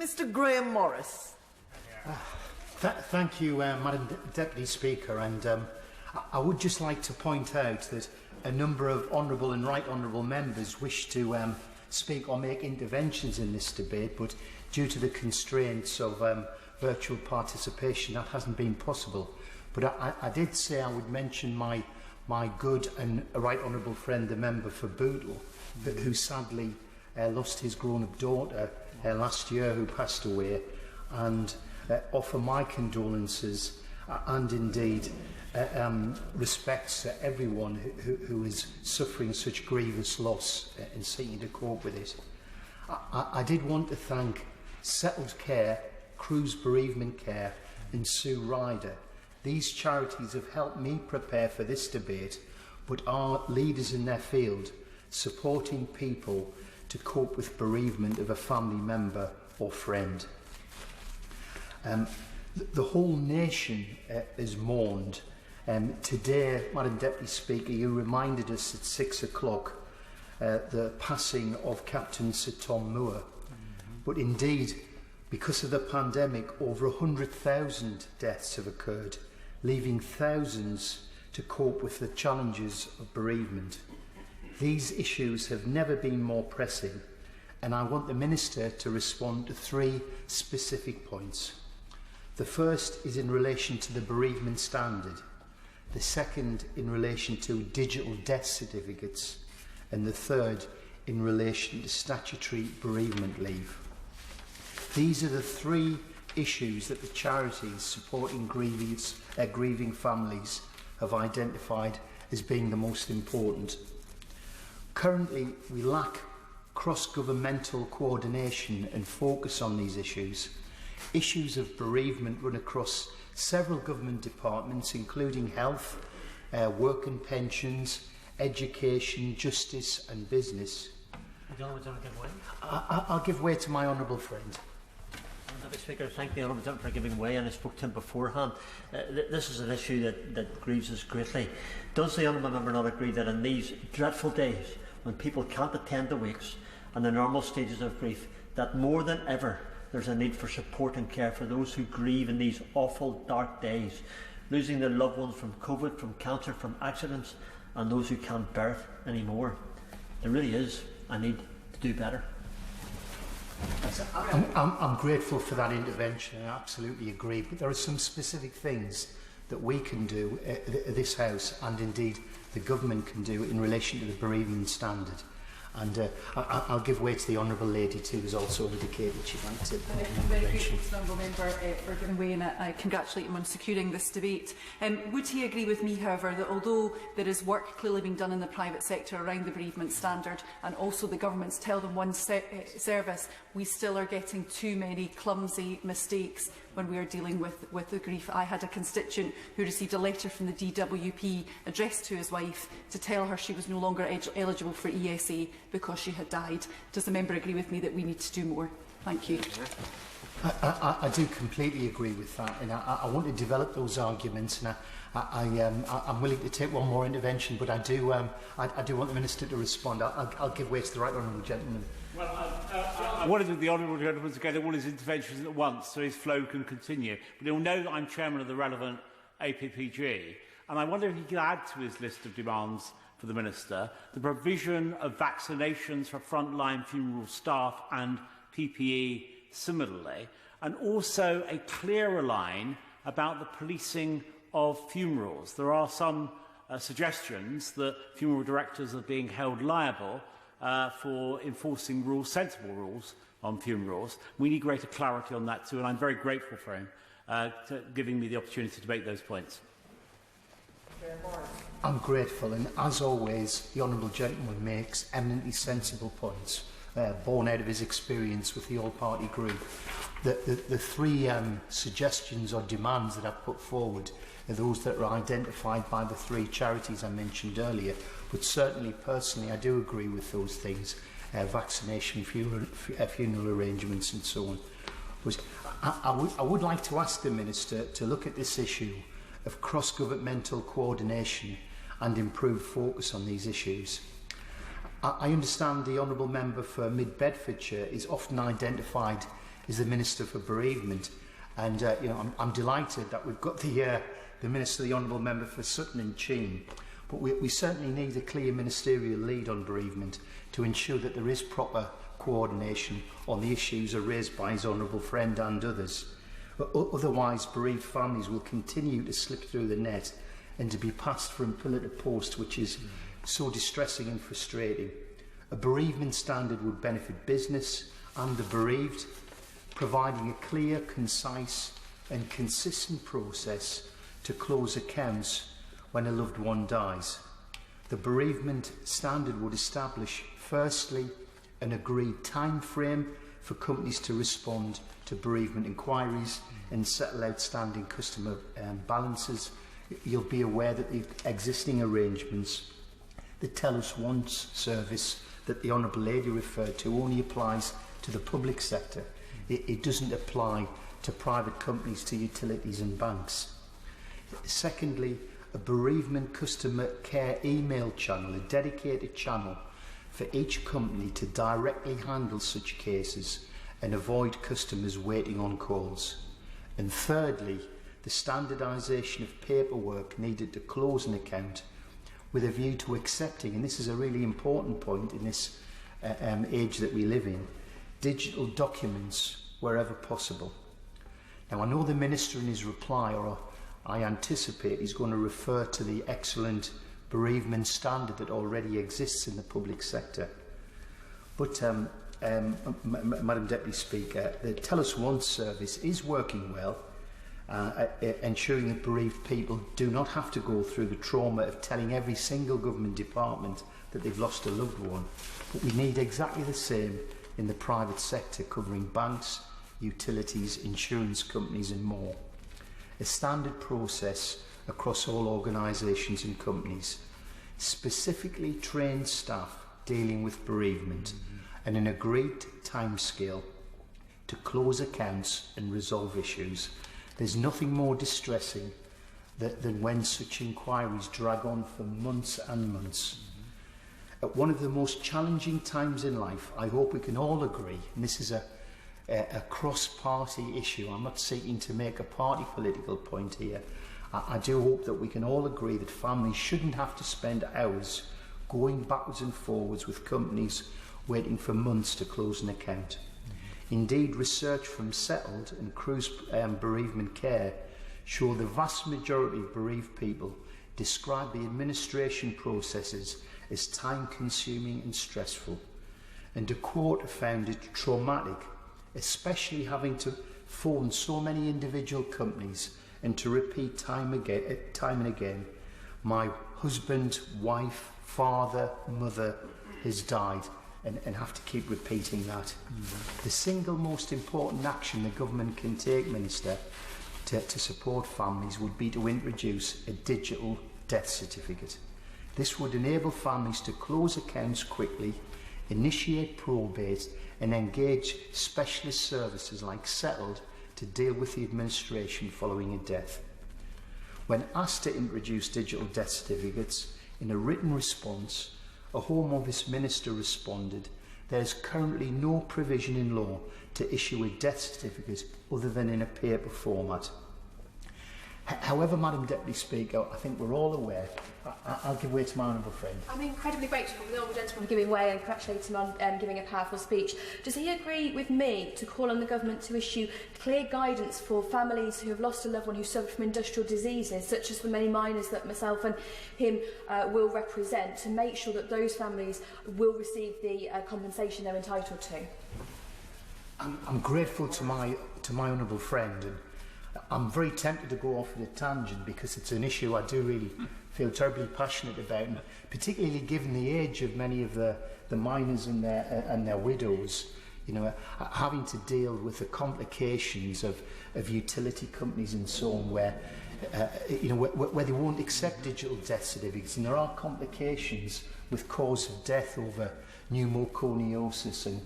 Mr. Grahame Morris. Thank you, Madam Deputy Speaker, and I would just like to point out that a number of honourable and right honourable members wish to speak or make interventions in this debate, but due to the constraints of virtual participation, that hasn't been possible. But I did say I would mention my good and right honourable friend, the member for Bootle, who sadly lost his grown-up daughter last year, who passed away, and offer my condolences and indeed respects to everyone who is suffering such grievous loss and seeking to cope with it. I did want to thank Settled Care, Crew's Bereavement Care and Sue Ryder. These charities have helped me prepare for this debate, but are leaders in their field, supporting people to cope with bereavement of a family member or friend. The whole nation is mourned. Today, Madam Deputy Speaker, you reminded us at 6 o'clock the passing of Captain Sir Tom Moore. But indeed, because of the pandemic, over 100,000 deaths have occurred, leaving thousands to cope with the challenges of bereavement. These issues have never been more pressing, and I want the Minister to respond to 3 specific points. The first is in relation to the bereavement standard, the second in relation to digital death certificates, and the third in relation to statutory bereavement leave. These are the 3 issues that the charities supporting grieving families have identified as being the most important. Currently, we lack cross-governmental coordination and focus on these issues. Issues of bereavement run across several government departments, including health, work and pensions, education, justice and business. I'll give way to my honourable friend. Mr. Speaker, thank the Honourable Gentleman for giving way, and I spoke to him beforehand. This is an issue that grieves us greatly. Does the Honourable Member not agree that in these dreadful days, when people can't attend to wakes and the normal stages of grief, that more than ever there's a need for support and care for those who grieve in these awful dark days, losing their loved ones from COVID, from cancer, from accidents, and those who can't bear it anymore? There really is a need to do better. I'm grateful for that intervention, I absolutely agree, but there are some specific things that we can do, this House and indeed the Government can do in relation to the bereavement standard. And I'll give way to the Honourable Lady too, who's also indicated she'd like to make an very intervention. grateful to the Honourable Member for giving way, and I congratulate him on securing this debate. Would he agree with me, however, that although there is work clearly being done in the private sector around the bereavement standard, and also the government's Tell Them One service, we still are getting too many clumsy mistakes when we are dealing with the grief? I had a constituent who received a letter from the DWP addressed to his wife to tell her she was no longer eligible for ESA because she had died. Does the member agree with me that we need to do more? Thank you. I do completely agree with that, and I want to develop those arguments, and I'm willing to take one more intervention, but I do want the Minister to respond. I'll give way to the right honourable gentleman. Well, I wanted the honourable gentleman to get all his interventions at once so his flow can continue. But he'll know that I'm chairman of the relevant APPG, and I wonder if he could add to his list of demands for the Minister the provision of vaccinations for frontline funeral staff and PPE similarly, and also a clearer line about the policing of funerals. There are some suggestions that funeral directors are being held liable for enforcing rules, sensible rules on funerals. We need greater clarity on that too, and I'm very grateful for him to giving me the opportunity to make those points. I'm grateful, and as always, the honourable gentleman makes eminently sensible points, born out of his experience with the all-party group. The 3 suggestions or demands that I've put forward are those that are identified by the 3 charities I mentioned earlier, but certainly, personally, I do agree with those things, vaccination, funeral arrangements and so on. But I would like to ask the Minister to look at this issue of cross-governmental coordination and improved focus on these issues. I understand the Honourable Member for Mid Bedfordshire is often identified is the Minister for Bereavement. And you know, I'm delighted that we've got the Minister, the Honourable Member for Sutton and Cheam. But we certainly need a clear ministerial lead on bereavement to ensure that there is proper coordination on the issues raised by his honourable friend and others. Otherwise, bereaved families will continue to slip through the net and to be passed from pillar to post, which is so distressing and frustrating. A bereavement standard would benefit business and the bereaved, providing a clear, concise and consistent process to close accounts when a loved one dies. The bereavement standard would establish, firstly, an agreed time frame for companies to respond to bereavement inquiries and settle outstanding customer balances. You'll be aware that the existing arrangements, the Tell Us Once service that the Honourable Lady referred to, only applies to the public sector. It doesn't apply to private companies, to utilities and banks. Secondly, a bereavement customer care email channel, a dedicated channel for each company to directly handle such cases and avoid customers waiting on calls. And thirdly, the standardisation of paperwork needed to close an account with a view to accepting, and this is a really important point in this age that we live in, digital documents wherever possible. Now, I know the Minister in his reply, or I anticipate he's going to refer to the excellent bereavement standard that already exists in the public sector. But, Madam Deputy Speaker, the Tell Us Once service is working well, ensuring that bereaved people do not have to go through the trauma of telling every single government department that they've lost a loved one. But we need exactly the same in the private sector, covering banks, utilities, insurance companies and more. A standard process across all organisations and companies, specifically trained staff dealing with bereavement, and an agreed timescale to close accounts and resolve issues. There's nothing more distressing than when such inquiries drag on for months and months. At one of the most challenging times in life, I hope we can all agree, and this is a cross-party issue, I'm not seeking to make a party political point here, I do hope that we can all agree that families shouldn't have to spend hours going backwards and forwards with companies waiting for months to close an account. Indeed, research from Settled and Cruise Bereavement Care show the vast majority of bereaved people describe the administration processes as time-consuming and stressful. And a quote found it traumatic, especially having to phone so many individual companies and to repeat time and again, my husband, wife, father, mother has died, and have to keep repeating that. The single most important action the government can take, Minister, to support families would be to introduce a digital death certificate. This would enable families to close accounts quickly, initiate probate and engage specialist services like Settled to deal with the administration following a death. When asked to introduce digital death certificates, in a written response, a Home Office Minister responded, "There is currently no provision in law to issue a death certificate other than in a paper format." However, Madam Deputy Speaker, I think we're all aware. I'll give way to my honourable friend. I'm incredibly grateful for the honourable gentleman for giving way and congratulate him on giving a powerful speech. Does he agree with me to call on the government to issue clear guidance for families who have lost a loved one who suffered from industrial diseases, such as the many miners that myself and him will represent, to make sure that those families will receive the compensation they're entitled to? I'm grateful to my honourable friend, and I'm very tempted to go off at a tangent because it's an issue I do really feel terribly passionate about, and particularly given the age of many of the miners and their widows, you know, having to deal with the complications of utility companies and so on, where where they won't accept digital death certificates, and there are complications with cause of death over pneumoconiosis and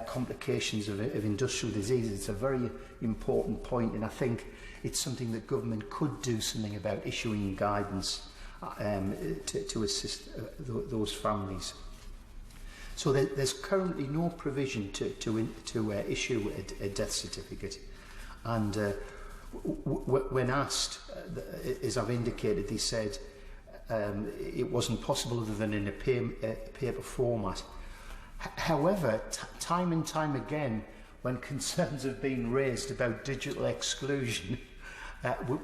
complications of industrial diseases. It's a very important point, and I think it's something that government could do something about, issuing guidance to assist those families. So there's currently no provision to issue a death certificate. And when asked, as I've indicated, they said it wasn't possible other than in a paper format. However, time and time again, when concerns have been raised about digital exclusion,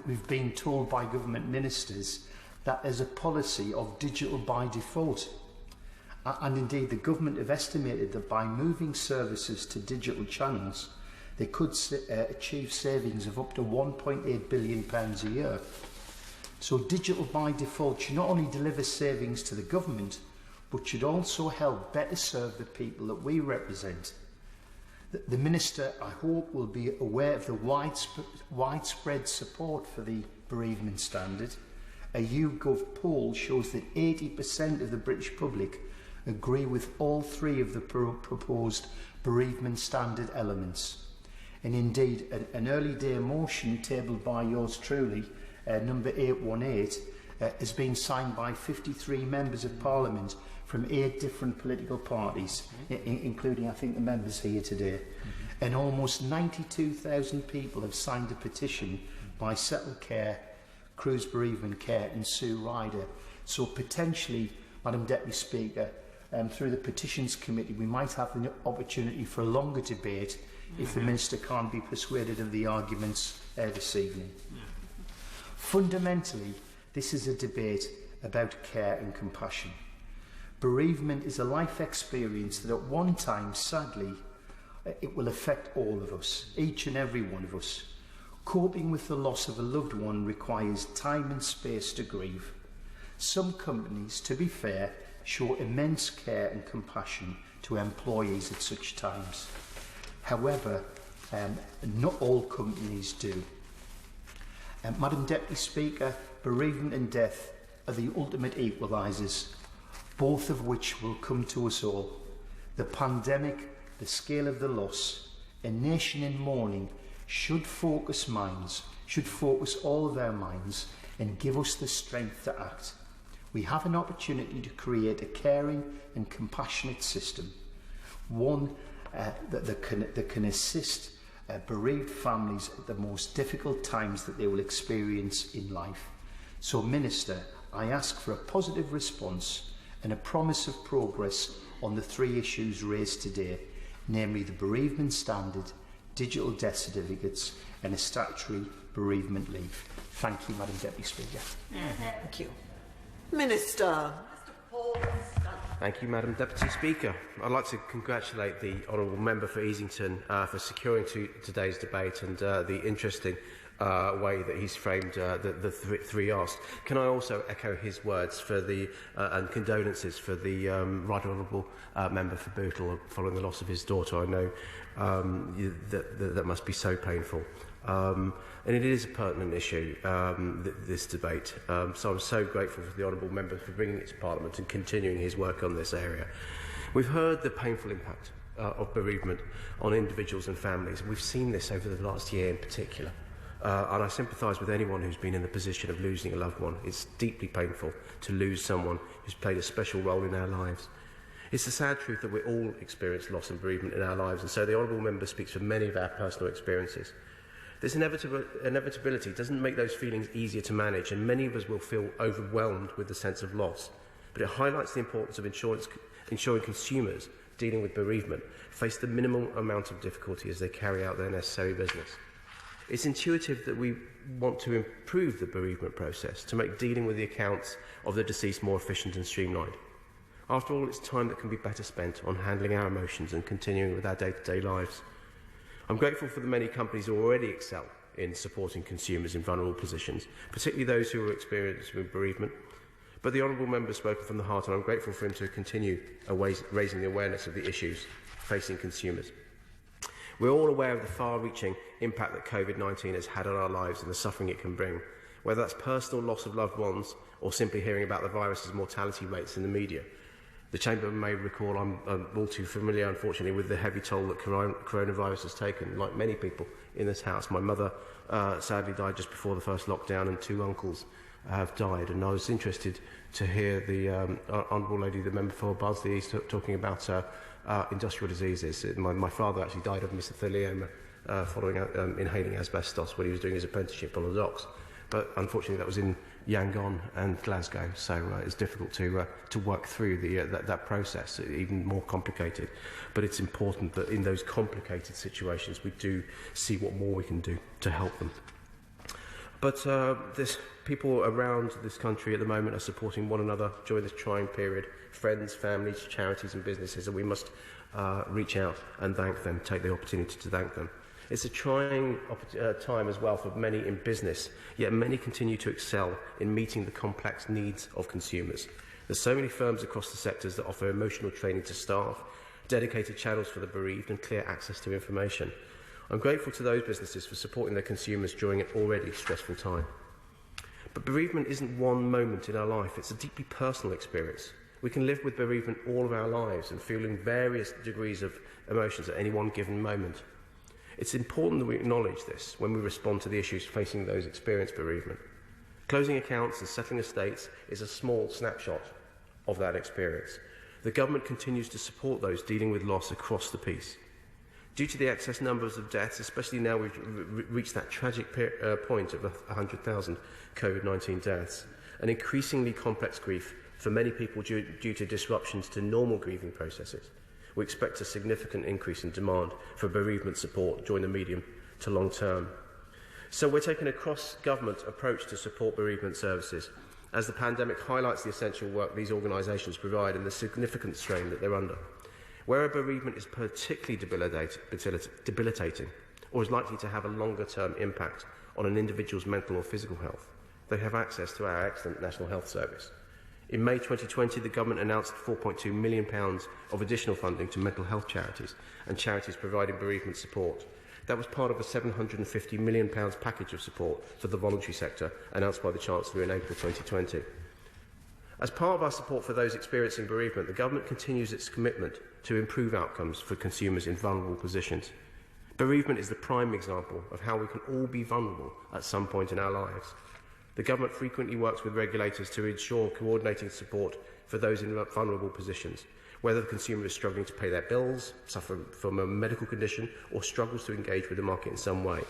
we've been told by government ministers that there's a policy of digital by default. And indeed, the government have estimated that by moving services to digital channels, they could achieve savings of up to £1.8 billion a year. So digital by default should not only deliver savings to the government, but should also help better serve the people that we represent. The Minister, I hope, will be aware of the widespread support for the bereavement standard. A YouGov poll shows that 80% of the British public agree with all three of the proposed bereavement standard elements. And indeed, an early day motion tabled by yours truly, number 818, has been signed by 53 members of Parliament from 8 different political parties, including, I think, the members here today. And almost 92,000 people have signed a petition by Settle Care, Cruise Bereavement Care and Sue Ryder. So potentially, Madam Deputy Speaker, through the Petitions Committee, we might have an opportunity for a longer debate if the Minister can't be persuaded of the arguments this evening. Fundamentally, this is a debate about care and compassion. Bereavement is a life experience that at one time, sadly, it will affect all of us, each and every one of us. Coping with the loss of a loved one requires time and space to grieve. Some companies, to be fair, show immense care and compassion to employees at such times. However, not all companies do. Madam Deputy Speaker, bereavement and death are the ultimate equalisers, both of which will come to us all. The pandemic, the scale of the loss, a nation in mourning should focus all of our minds and give us the strength to act. We have an opportunity to create a caring and compassionate system, one that can assist bereaved families at the most difficult times that they will experience in life. So, Minister, I ask for a positive response and a promise of progress on the 3 issues raised today, namely the bereavement standard, digital death certificates and a statutory bereavement leave. Thank you, Madam Deputy Speaker. Thank you. Minister. Thank you, Madam Deputy Speaker. I'd like to congratulate the Honourable Member for Easington for securing today's debate and the interesting way that he's framed the 3 asks. Can I also echo his words for the and condolences for the Right Honourable Member for Bootle following the loss of his daughter? I know that must be so painful. And it is a pertinent issue, this debate. So I'm so grateful for the Honourable Member for bringing it to Parliament and continuing his work on this area. We've heard the painful impact of bereavement on individuals and families. We've seen this over the last year in particular. And I sympathise with anyone who's been in the position of losing a loved one. It's deeply painful to lose someone who's played a special role in our lives. It's the sad truth that we all experience loss and bereavement in our lives, and so the Honourable Member speaks for many of our personal experiences. This inevitability doesn't make those feelings easier to manage, and many of us will feel overwhelmed with the sense of loss. But it highlights the importance of ensuring consumers dealing with bereavement face the minimum amount of difficulty as they carry out their necessary business. It's intuitive that we want to improve the bereavement process to make dealing with the accounts of the deceased more efficient and streamlined. After all, it's time that can be better spent on handling our emotions and continuing with our day-to-day lives. I'm grateful for the many companies who already excel in supporting consumers in vulnerable positions, particularly those who are experiencing bereavement. But the Honourable Member has spoken from the heart, and I'm grateful for him to continue raising the awareness of the issues facing consumers. We're all aware of the far-reaching impact that COVID-19 has had on our lives and the suffering it can bring, whether that's personal loss of loved ones or simply hearing about the virus's mortality rates in the media. The Chamber may recall I'm all too familiar, unfortunately, with the heavy toll that coronavirus has taken, like many people in this House. My mother sadly died just before the first lockdown, and 2 uncles have died. And I was interested to hear the Honourable Lady, the member for Barnsley East, talking about industrial diseases. My father actually died of mesothelioma following inhaling asbestos when he was doing his apprenticeship on the docks. But unfortunately, that was in Yangon and Glasgow, so it's difficult to work through that process, even more complicated. But it's important that in those complicated situations, we do see what more we can do to help them. But there's people around this country at the moment are supporting one another during this trying period, friends, families, charities and businesses, and we must reach out and thank them, take the opportunity to thank them. It's a trying time as well for many in business, yet many continue to excel in meeting the complex needs of consumers. There's so many firms across the sectors that offer emotional training to staff, dedicated channels for the bereaved and clear access to information. I'm grateful to those businesses for supporting their consumers during an already stressful time. But bereavement isn't one moment in our life, it's a deeply personal experience. We can live with bereavement all of our lives and feeling various degrees of emotions at any one given moment. It's important that we acknowledge this when we respond to the issues facing those experiencing bereavement. Closing accounts and settling estates is a small snapshot of that experience. The government continues to support those dealing with loss across the piece. Due to the excess numbers of deaths, especially now we've reached that tragic point of 100,000 COVID-19 deaths, an increasingly complex grief for many people due to disruptions to normal grieving processes, we expect a significant increase in demand for bereavement support during the medium to long term. So we're taking a cross-government approach to support bereavement services, as the pandemic highlights the essential work these organisations provide and the significant strain that they're under. Where a bereavement is particularly debilitating or is likely to have a longer-term impact on an individual's mental or physical health, they have access to our excellent National Health Service. In May 2020, the government announced £4.2 million of additional funding to mental health charities and charities providing bereavement support. That was part of a £750 million package of support for the voluntary sector announced by the Chancellor in April 2020. As part of our support for those experiencing bereavement, the government continues its commitment to improve outcomes for consumers in vulnerable positions. Bereavement is the prime example of how we can all be vulnerable at some point in our lives. The government frequently works with regulators to ensure coordinating support for those in vulnerable positions, whether the consumer is struggling to pay their bills, suffering from a medical condition, or struggles to engage with the market in some way.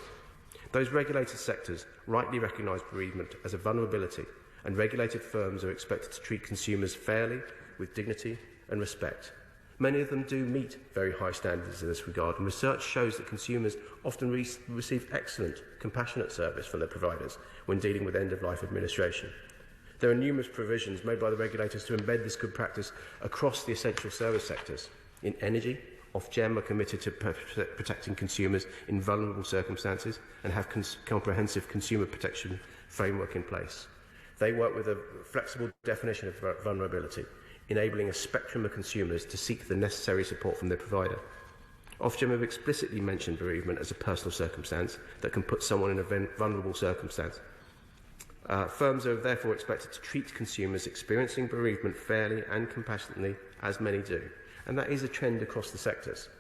Those regulated sectors rightly recognise bereavement as a vulnerability, and regulated firms are expected to treat consumers fairly, with dignity and respect. Many of them do meet very high standards in this regard, and research shows that consumers often receive excellent, compassionate service from their providers when dealing with end-of-life administration. There are numerous provisions made by the regulators to embed this good practice across the essential service sectors. In energy, Ofgem are committed to protecting consumers in vulnerable circumstances and have comprehensive consumer protection framework in place. They work with a flexible definition of vulnerability, enabling a spectrum of consumers to seek the necessary support from their provider. Ofgem have explicitly mentioned bereavement as a personal circumstance that can put someone in a vulnerable circumstance. Firms are therefore expected to treat consumers experiencing bereavement fairly and compassionately, as many do, and that is a trend across the sectors.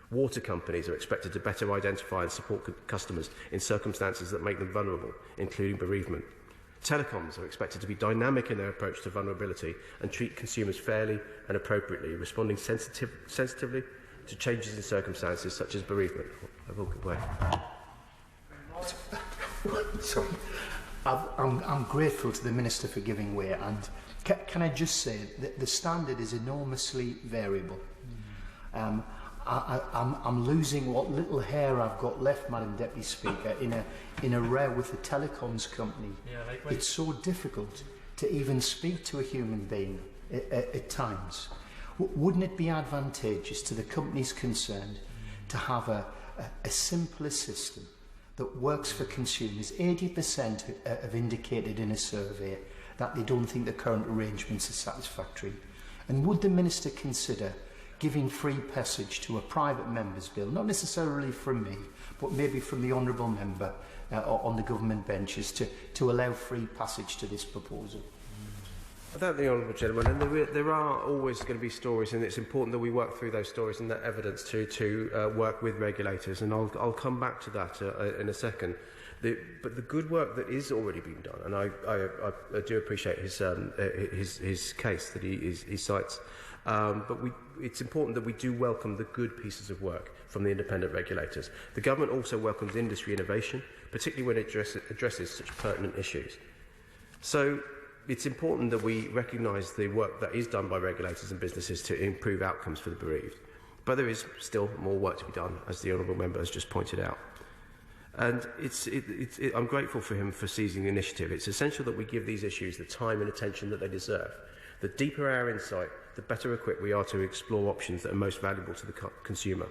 Water companies are expected to better identify and support customers in circumstances that make them vulnerable, including bereavement. Telecoms are expected to be dynamic in their approach to vulnerability and treat consumers fairly and appropriately, responding sensitively to changes in circumstances such as bereavement. I will go away. Sorry. I'm grateful to the Minister for giving way, and can I just say that the standard is enormously variable. I'm losing what little hair I've got left, Madam Deputy Speaker, in a row with the telecoms company. Yeah, it's so difficult to even speak to a human being at times. Wouldn't it be advantageous to the companies concerned to have a simpler system that works for consumers? 80% have indicated in a survey that they don't think the current arrangements are satisfactory. And would the Minister consider giving free passage to a private member's bill, not necessarily from me, but maybe from the honourable member on the government benches, to allow free passage to this proposal? I thank the honourable gentleman, and there are always going to be stories, and it's important that we work through those stories and that evidence to work with regulators, and I'll come back to that in a second. But the good work that is already being done, and I do appreciate his case that he cites, but it's important that we do welcome the good pieces of work from the independent regulators. The government also welcomes industry innovation, particularly when it addresses such pertinent issues. So it's important that we recognise the work that is done by regulators and businesses to improve outcomes for the bereaved. But there is still more work to be done, as the Honourable Member has just pointed out. And I'm grateful for him for seizing the initiative. It's essential that we give these issues the time and attention that they deserve. The deeper our insight, the better equipped we are to explore options that are most valuable to the consumer.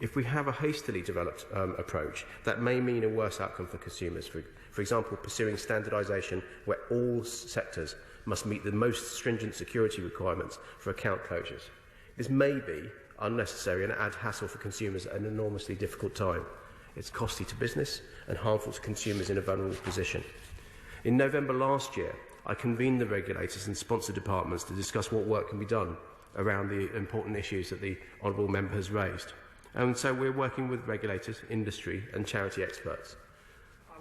If we have a hastily developed approach, that may mean a worse outcome for consumers. For example, pursuing standardisation where all sectors must meet the most stringent security requirements for account closures. This may be unnecessary and add hassle for consumers at an enormously difficult time. It's costly to business and harmful to consumers in a vulnerable position. In November last year, I convened the regulators and sponsor departments to discuss what work can be done around the important issues that the Honourable Member has raised. And so we're working with regulators, industry and charity experts.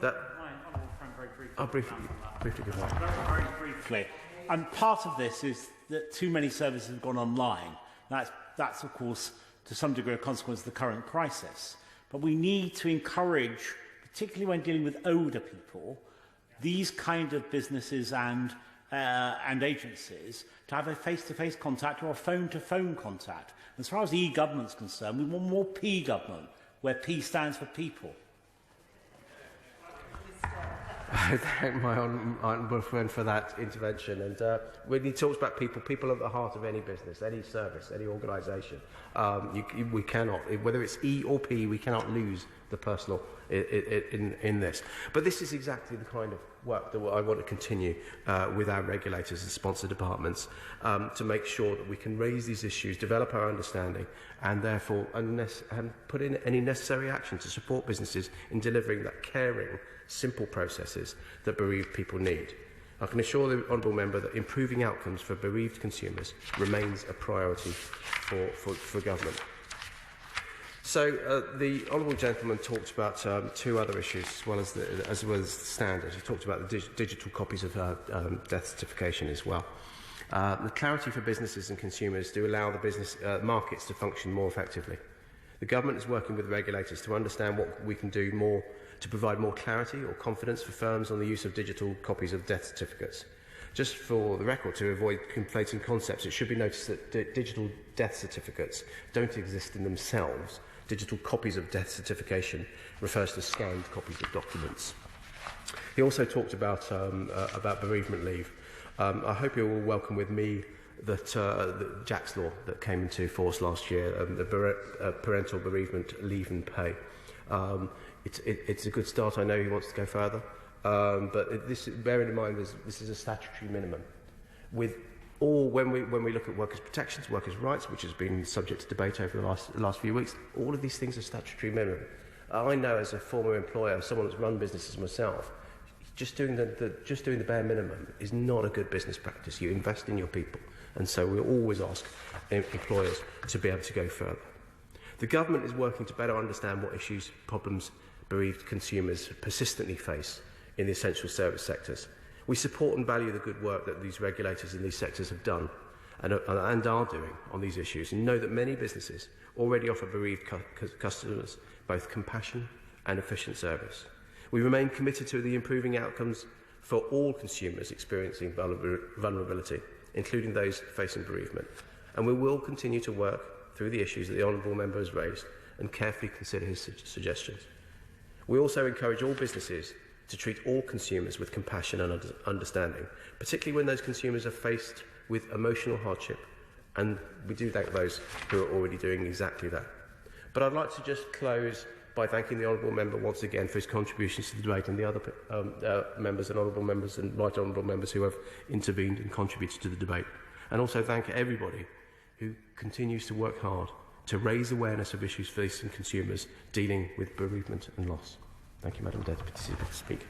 I'll briefly give that. Very briefly. And part of this is that too many services have gone online. That's of course, to some degree, a consequence of the current crisis. But we need to encourage, particularly when dealing with older people, these kind of businesses and agencies to have a face-to-face contact or a phone-to-phone contact. As far as e-government is concerned, we want more P-government, where P stands for people. I thank my honourable friend for that intervention. And when he talks about people are at the heart of any business, any service, any organisation. We cannot, whether it's E or P, we cannot lose the personal in this. But this is exactly the kind of work that I want to continue with our regulators and sponsor departments to make sure that we can raise these issues, develop our understanding, and therefore put in any necessary action to support businesses in delivering that caring, simple processes that bereaved people need. I can assure the Honourable Member that improving outcomes for bereaved consumers remains a priority for government. So the Honourable Gentleman talked about two other issues as well as the standard. He talked about the digital copies of death certification as well. The clarity for businesses and consumers to allow the business markets to function more effectively. The government is working with regulators to understand what we can do more to provide more clarity or confidence for firms on the use of digital copies of death certificates. Just for the record, to avoid conflating concepts, it should be noticed that digital death certificates don't exist in themselves. Digital copies of death certification refers to scanned copies of documents. He also talked about bereavement leave. I hope you will welcome with me that the Jack's Law that came into force last year, the parental bereavement leave and pay. It's a good start. I know he wants to go further, but bearing in mind this is a statutory minimum. When we look at workers' protections, workers' rights, which has been subject to debate over the last few weeks, all of these things are statutory minimum. I know as a former employer, someone that's run businesses myself, just doing the bare minimum is not a good business practice. You invest in your people, and so we always ask employers to be able to go further. The government is working to better understand what issues, problems bereaved consumers persistently face in the essential service sectors. We support and value the good work that these regulators in these sectors have done and are doing on these issues, and know that many businesses already offer bereaved customers both compassion and efficient service. We remain committed to the improving outcomes for all consumers experiencing vulnerability, including those facing bereavement, and we will continue to work through the issues that the Honourable Member has raised and carefully consider his suggestions. We also encourage all businesses to treat all consumers with compassion and understanding, particularly when those consumers are faced with emotional hardship, and we do thank those who are already doing exactly that. But I'd like to just close by thanking the Honourable Member once again for his contributions to the debate, and the other members and Honourable Members and Right Honourable Members who have intervened and contributed to the debate. And also thank everybody who continues to work hard to raise awareness of issues facing consumers dealing with bereavement and loss. Thank you, Madam Deputy Speaker.